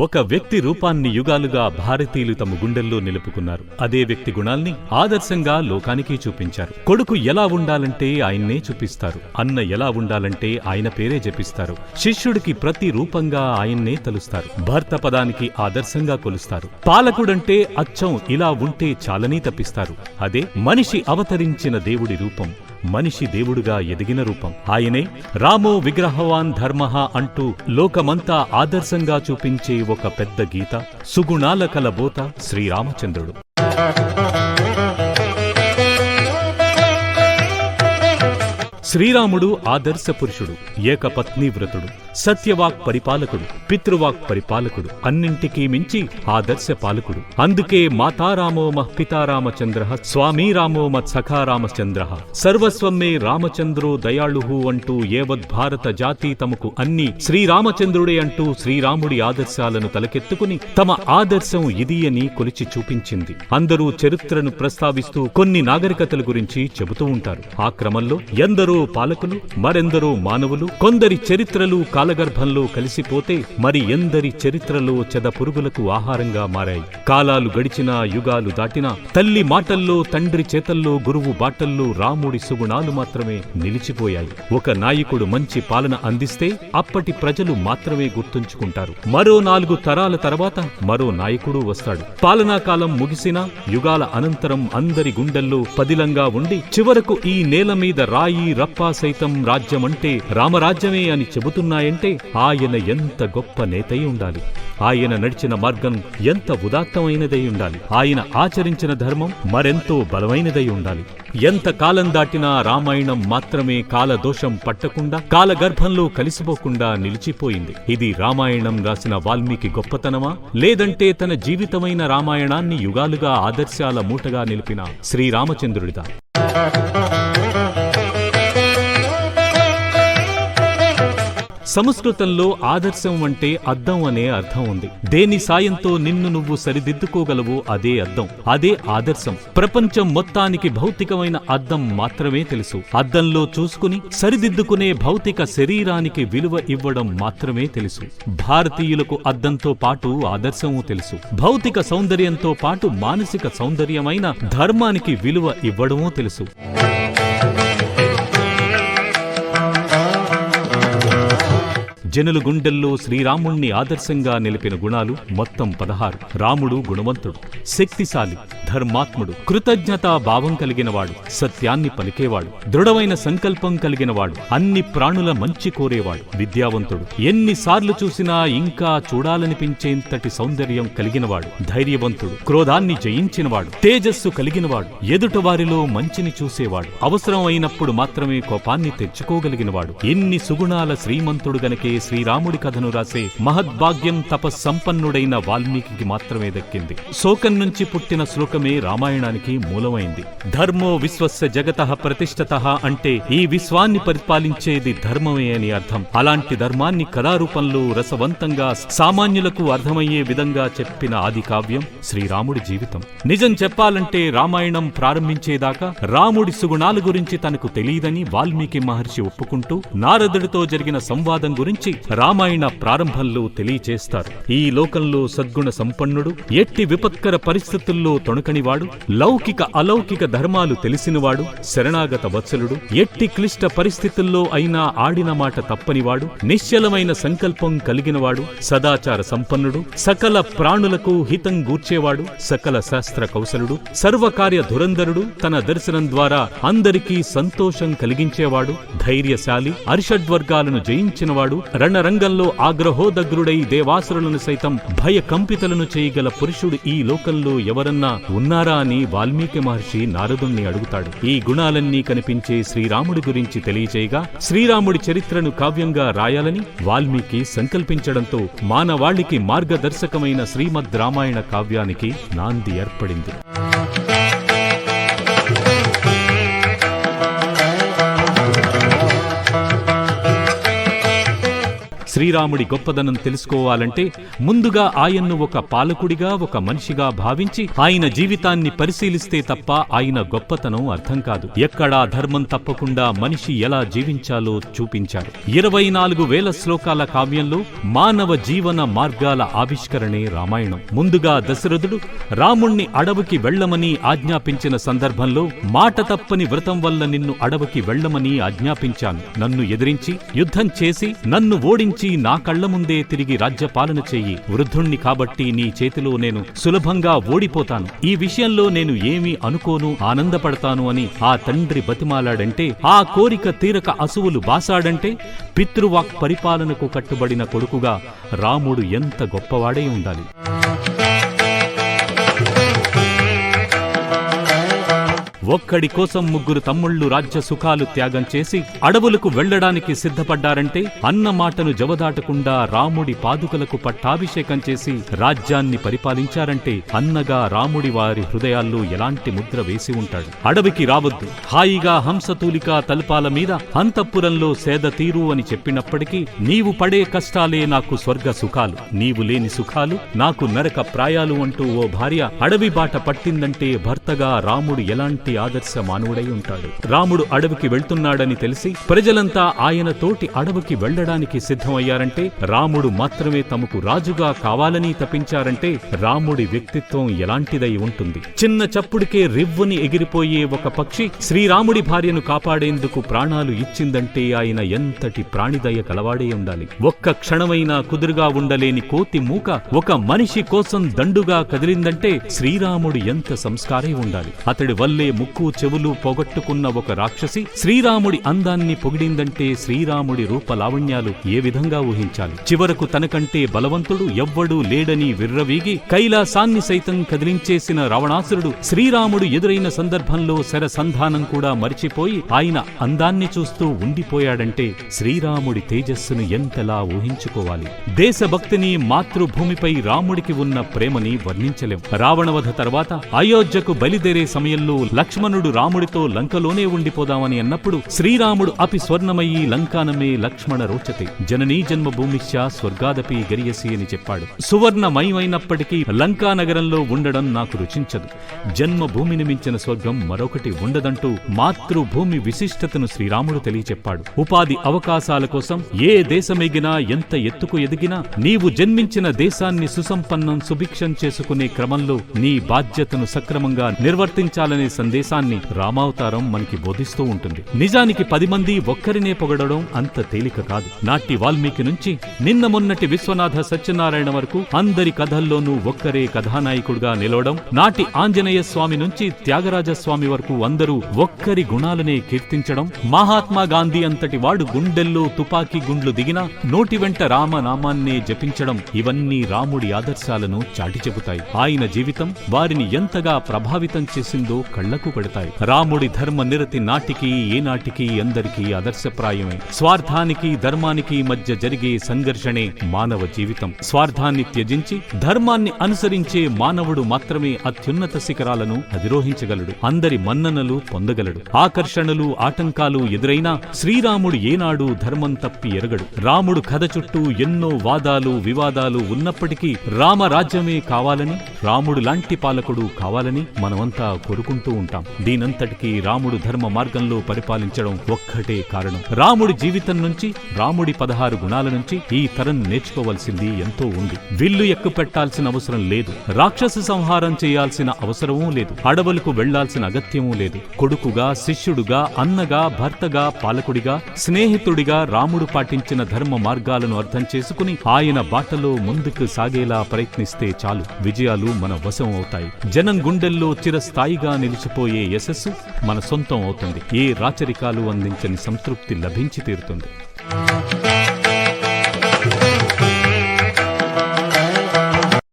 ఒక వ్యక్తి రూపాన్ని యుగాలుగా భారతీయులు తమ గుండెల్లో నిలుపుకున్నారు. అదే వ్యక్తి గుణాల్ని ఆదర్శంగా లోకానికి చూపించారు. కొడుకు ఎలా ఉండాలంటే ఆయన్నే చూపిస్తారు. అన్న ఎలా ఉండాలంటే ఆయన పేరే జపిస్తారు. శిష్యుడికి ప్రతి రూపంగా ఆయన్నే తలుస్తారు. భర్త పదానికి ఆదర్శంగా కొలుస్తారు. పాలకుడంటే అచ్చం ఇలా ఉంటే చాలని తప్పిస్తారు. అదే మనిషి అవతరించిన దేవుడి రూపం, మనిషి దేవుడుగా ఎదిగిన రూపం. ఆయనే రామో విగ్రహవాన్ ధర్మః అంటూ లోకమంతా ఆదర్శంగా చూపించే ఒక పెద్ద గీత, సుగుణాల కలబోత శ్రీరామచంద్రుడు. శ్రీరాముడు ఆదర్శ పురుషుడు, ఏకపత్ని వ్రతుడు, సత్యవాక్ పరిపాలకుడు, పితృవాక్ పరిపాలకుడు, అన్నింటికీ మించి ఆదర్శ పాలకుడు. అందుకే మాతారామో మః పితారామచంద్రః స్వామీ రామో మత్ సఖా రామచంద్రః సర్వస్వం మే రామచంద్రో దయాళుః అంటూ యావద్భారత జాతి తమకు అన్ని శ్రీరామచంద్రుడే అంటూ శ్రీరాముడి ఆదర్శాలను తలకెత్తుకుని తమ ఆదర్శం ఇది అని కొలిచి చూపించింది. అందరూ చరిత్రను ప్రస్తావిస్తూ కొన్ని నాగరికతల గురించి చెబుతూ ఉంటారు. ఆ క్రమంలో ఎందరో పాలకులు, మరెందరో మానవులు, కొందరి చరిత్రలు కాలగర్భంలో కలిసిపోతే మరి ఎందరి చరిత్రలో చెద పురుగులకు ఆహారంగా మారాయి. కాలాలు గడిచినా, యుగాలు దాటినా తల్లి మాటల్లో, తండ్రి చేతల్లో, గురువు బాటల్లో రాముడి సుగుణాలు మాత్రమే నిలిచిపోయాయి. ఒక నాయకుడు మంచి పాలన అందిస్తే అప్పటి ప్రజలు మాత్రమే గుర్తుంచుకుంటారు. మరో 4 తరాల తర్వాత మరో నాయకుడు వస్తాడు. పాలనా కాలం ముగిసినా యుగాల అనంతరం అందరి గుండెల్లో పదిలంగా ఉండి చివరకు ఈ నేల మీద రాయి రప్ప సైతం రాజ్యమంటే రామరాజ్యమే అని చెబుతున్నాయంటే ఆయన ఎంత గొప్ప నేతై ఉండాలి. ఆయన నడిచిన మార్గం ఎంత ఉదాత్తమైనదై ఉండాలి. ఆయన ఆచరించిన ధర్మం మరెంతో బలమైనదై ఉండాలి. ఎంత కాలం దాటినా రామాయణం మాత్రమే కాలదోషం పట్టకుండా, కాలగర్భంలో కలిసిపోకుండా నిలిచిపోయింది. ఇది రామాయణం రాసిన వాల్మీకి గొప్పతనమా, లేదంటే తన జీవితమైన రామాయణాన్ని యుగాలుగా ఆదర్శాల మూటగా నిలిపిన శ్రీరామచంద్రుడిదా? సంస్కృతంలో ఆదర్శం అంటే అద్దం అనే అర్థం ఉంది. దేని సాయంతో నిన్ను నువ్వు సరిదిద్దుకోగలవో అదే అద్దం, అదే ఆదర్శం. ప్రపంచం మొత్తానికి భౌతికమైన అద్దం మాత్రమే తెలుసు. అద్దంలో చూసుకుని సరిదిద్దుకునే భౌతిక శరీరానికి విలువ ఇవ్వడం మాత్రమే తెలుసు. భారతీయులకు అద్దంతో పాటు ఆదర్శము తెలుసు. భౌతిక సౌందర్యంతో పాటు మానసిక సౌందర్యమైన ధర్మానికి విలువ ఇవ్వడమూ తెలుసు. జనుల గుండెల్లో శ్రీరాముణ్ణి ఆదర్శంగా నిలిపిన గుణాలు మొత్తం 16. రాముడు గుణవంతుడు, శక్తిశాలి, ధర్మాత్ముడు, కృతజ్ఞతా భావం కలిగినవాడు, సత్యాన్ని పలికేవాడు, దృఢమైన సంకల్పం కలిగినవాడు, అన్ని ప్రాణుల మంచి కోరేవాడు, విద్యావంతుడు, ఎన్నిసార్లు చూసినా ఇంకా చూడాలనిపించేంతటి సౌందర్యం కలిగినవాడు, ధైర్యవంతుడు, క్రోధాన్ని జయించినవాడు, తేజస్సు కలిగినవాడు, ఎదుటవారిలో మంచిని చూసేవాడు, అవసరం అయినప్పుడు మాత్రమే కోపాన్ని తెచ్చుకోగలిగినవాడు. ఎన్ని సుగుణాల శ్రీమంతుడు గనకే శ్రీరాముడి కథను రాసే మహద్భాగ్యం తపస్సంపన్నుడైన వాల్మీకి మాత్రమే దక్కింది. శోకం నుంచి పుట్టిన శ్లోకమే రామాయణానికి మూలమైంది. ధర్మో విశ్వస్య జగతః ప్రతిష్ఠతః అంటే ఈ విశ్వాన్ని పరిపాలించేది ధర్మమే అని అర్థం. అలాంటి ధర్మాన్ని కథారూపంలో రసవంతంగా సామాన్యులకు అర్థమయ్యే విధంగా చెప్పిన ఆది కావ్యం శ్రీరాముడి జీవితం. నిజం చెప్పాలంటే రామాయణం ప్రారంభించేదాకా రాముడి సుగుణాల గురించి తనకు తెలియదని వాల్మీకి మహర్షి ఒప్పుకుంటూ నారదుడితో జరిగిన సంవాదం గురించి రామాయణ ప్రారంభంలో తెలియచేస్తారు. ఈ లోకంలో సద్గుణ సంపన్నుడు, ఎట్టి విపత్కర పరిస్థితుల్లో తొణకనివాడు, లౌకిక అలౌకిక ధర్మాలు తెలిసినవాడు, శరణాగత వత్సలుడు, ఎట్టి క్లిష్ట పరిస్థితుల్లో అయినా ఆడిన మాట తప్పనివాడు, నిశ్చలమైన సంకల్పం కలిగినవాడు, సదాచార సంపన్నుడు, సకల ప్రాణులకు హితం గూర్చేవాడు, సకల శాస్త్ర కౌశలుడు, సర్వకార్య ధురంధరుడు, తన దర్శనం ద్వారా అందరికీ సంతోషం కలిగించేవాడు, ధైర్యశాలి, అరిషడ్వర్గాలను జయించినవాడు, రణరంగంలో ఆగ్రహోదగ్రుడై దేవాసురులను సైతం భయకంపితలను చేయగల పురుషుడు ఈ లోకంలో ఎవరన్నా ఉన్నారా అని వాల్మీకి మహర్షి నారదుణ్ణి అడుగుతాడు. ఈ గుణాలన్నీ కనిపించే శ్రీరాముడి గురించి తెలియచేయగా శ్రీరాముడి చరిత్రను కావ్యంగా రాయాలని వాల్మీకి సంకల్పించడంతో మానవాళికి మార్గదర్శకమైన శ్రీమద్ రామాయణ కావ్యానికి నాంది ఏర్పడింది. శ్రీరాముడి గొప్పదనం తెలుసుకోవాలంటే ముందుగా ఆయన్ను ఒక పాలకుడిగా, ఒక మనిషిగా భావించి ఆయన జీవితాన్ని పరిశీలిస్తే తప్ప ఆయన గొప్పతనం అర్థం కాదు. ఎక్కడా ధర్మం తప్పకుండా మనిషి ఎలా జీవించాలో చూపించారు. 24,000 శ్లోకాల కావ్యంలో మానవ జీవన మార్గాల ఆవిష్కరణే రామాయణం. ముందుగా దశరథుడు రాముణ్ణి అడవికి వెళ్లమని ఆజ్ఞాపించిన సందర్భంలో మాట తప్పని వ్రతం వల్ల నిన్ను అడవికి వెళ్లమని ఆజ్ఞాపించాను. నన్ను ఎదిరించి యుద్ధం చేసి నన్ను ఓడించి నా కళ్ల ముందే తిరిగి రాజ్యపాలన చెయ్యి. వృద్ధుణ్ణి కాబట్టి నీ చేతిలో నేను సులభంగా ఓడిపోతాను. ఈ విషయంలో నేను ఏమీ అనుకోను, ఆనందపడతాను అని ఆ తండ్రి బతిమాలాడంటే, ఆ కోరిక తీరక అసువులు బాసాడంటే పితృవాక్ పరిపాలనకు కట్టుబడిన కొడుకుగా రాముడు ఎంత గొప్పవాడై ఉండాలి. ఒక్కడి కోసం 3 తమ్ముళ్లు రాజ్య సుఖాలు త్యాగం చేసి అడవులకు వెళ్లడానికి సిద్ధపడ్డారంటే అన్న మాటను జవదాటకుండా రాముడి పాదుకలకు పట్టాభిషేకం చేసి రాజ్యాన్ని పరిపాలించారంటే అన్నగా రాముడి వారి హృదయాల్లో ఎలాంటి ముద్ర వేసి ఉంటాడు. అడవికి రావద్దు, హాయిగా హంసతూలిక తల్పాల మీద అంతఃపురంలో సేద తీరు అని చెప్పినప్పటికీ నీవు పడే కష్టాలే నాకు స్వర్గ సుఖాలు, నీవు లేని సుఖాలు నాకు నరక ప్రాయాలు అంటూ ఓ భార్య అడవి బాట పట్టిందంటే భర్తగా రాముడు ఎలాంటి ఆదర్శ మానవుడై ఉంటాడు. రాముడు అడవికి వెళ్తున్నాడని తెలిసి ప్రజలంతా ఆయన తోటి అడవికి వెళ్లడానికి సిద్ధమయ్యారంటే, రాముడు మాత్రమే తమకు రాజుగా కావాలని తపించారంటే రాముడి వ్యక్తిత్వం ఎలాంటిదై ఉంటుంది. చిన్న చప్పుడికే రివ్వుని ఎగిరిపోయే ఒక పక్షి శ్రీరాముడి భార్యను కాపాడేందుకు ప్రాణాలు ఇచ్చిందంటే ఆయన ఎంతటి ప్రాణిదయ కలవాడే ఉండాలి. ఒక్క క్షణమైనా కుదురుగా ఉండలేని కోతి మూక ఒక మనిషి కోసం దండుగా కదిలిందంటే శ్రీరాముడు ఎంత సంస్కారై ఉండాలి. అతడి వల్లే ముక్కు చెవులు పోగొట్టుకున్న ఒక రాక్షసి శ్రీరాముడి అందాన్ని పొగిడిందంటే శ్రీరాముడి రూపలావణ్యాలు ఏ విధంగా ఊహించాలి. చివరకు తనకంటే బలవంతుడు ఎవ్వడూ లేడని విర్రవీగి కైలాసాన్ని సైతం కదిలించేసిన రావణాసురుడు శ్రీరాముడు ఎదురైన సందర్భంలో శరసంధానం కూడా మరిచిపోయి ఆయన అందాన్ని చూస్తూ ఉండిపోయాడంటే శ్రీరాముడి తేజస్సును ఎంతలా ఊహించుకోవాలి. దేశభక్తిని, మాతృభూమిపై రాముడికి ఉన్న ప్రేమని వర్ణించలేం. రావణవధ తర్వాత అయోధ్యకు బయలుదేరే సమయంలో లక్ష్మణుడు రాముడితో లంకలోనే ఉండిపోదామని అన్నప్పుడు శ్రీరాముడు అపి స్వర్ణమయీ లంకానమే లక్ష్మణ రోచతే జననీ జన్మభూమిశ్చ స్వర్గాదపి గరియసి అని చెప్పాడు. సువర్ణమయమైనప్పటికీ లంకా నగరంలో ఉండడం నాకు రుచించదు. జన్మభూమిని మించిన స్వర్గం మరొకటి ఉండదంటూ మాతృభూమి విశిష్టతను శ్రీరాముడు తెలియచెప్పాడు. ఉపాధి అవకాశాల కోసం ఏ దేశమెగినా, ఎంత ఎత్తుకు ఎదిగినా నీవు జన్మించిన దేశాన్ని సుసంపన్నం, సుభిక్షం చేసుకునే క్రమంలో నీ బాధ్యతను సక్రమంగా నిర్వర్తించాలనే సందేశాన్ని రామావతారం మనకి బోధిస్తూ ఉంటుంది. నిజానికి 10 మంది ఒక్కరినే పొగడడం అంత తేలిక కాదు. నాటి వాల్మీకి నుంచి నిన్న మొన్నటి విశ్వనాథ సత్యనారాయణ వరకు అందరి కథల్లోనూ ఒక్కరే కథానాయకుడుగా నిలవడం, నాటి ఆంజనేయ స్వామి నుంచి త్యాగరాజ స్వామి వరకు అందరూ ఒక్కరి గుణాలనే కీర్తించడం, మహాత్మా గాంధీ అంతటి వాడు గుండెల్లో తుపాకీ గుండ్లు దిగినా నోటి వెంట రామనామాన్నే జపించడం, ఇవన్నీ రాముడి ఆదర్శాలను చాటి చెబుతాయి. ఆయన జీవితం వారిని ఎంతగా ప్రభావితం చేసిందో కళ్లకు పెడతాయి. రాముడి ధర్మ నిరతి నాటికి ఏనాటికి అందరికీ ఆదర్శప్రాయమే. స్వార్థానికి ధర్మానికి మధ్య జరిగే సంఘర్షణే మానవ జీవితం. స్వార్థాన్ని త్యజించి ధర్మాన్ని అనుసరించే మానవుడు మాత్రమే అత్యున్నత శిఖరాలను అధిరోహించగలడు, అందరి మన్ననలు పొందగలడు. ఆకర్షణలు, ఆటంకాలు ఎదురైనా శ్రీరాముడు ఏనాడు ధర్మం తప్పి ఎరగడు. రాముడు కథ చుట్టూ ఎన్నో వాదాలు, వివాదాలు ఉన్నప్పటికీ రామరాజ్యమే కావాలని, రాముడు లాంటి పాలకుడు కావాలని మనమంతా కోరుకుంటూ ఉంటాం. దీనంతటికీ రాముడు ధర్మ మార్గంలో పరిపాలించడం ఒక్కటే కారణం. రాముడి జీవితం నుంచి, రాముడి 16 గుణాల నుంచి ఈ తరం నేర్చుకోవలసింది ఎంతో ఉంది. విల్లు ఎక్కు పెట్టాల్సిన అవసరం లేదు, రాక్షస సంహారం చేయాల్సిన అవసరమూ లేదు, అడవులకు వెళ్లాల్సిన అగత్యమూ లేదు. కొడుకుగా, శిష్యుడుగా, అన్నగా, భర్తగా, పాలకుడిగా, స్నేహితుడిగా రాముడు పాటించిన ధర్మ మార్గాలను అర్థం చేసుకుని ఆయన బాటలో ముందుకు సాగేలా ప్రయత్నిస్తే చాలు, విజయాలు మన వశం అవుతాయి. జనం గుండెల్లో చిరస్థాయిగా నిలిచిపోయే యశస్సు మన సొంతం అవుతుంది. ఏ రాచరికాలు అందించని సంతృప్తి లభించి తీరుతుంది.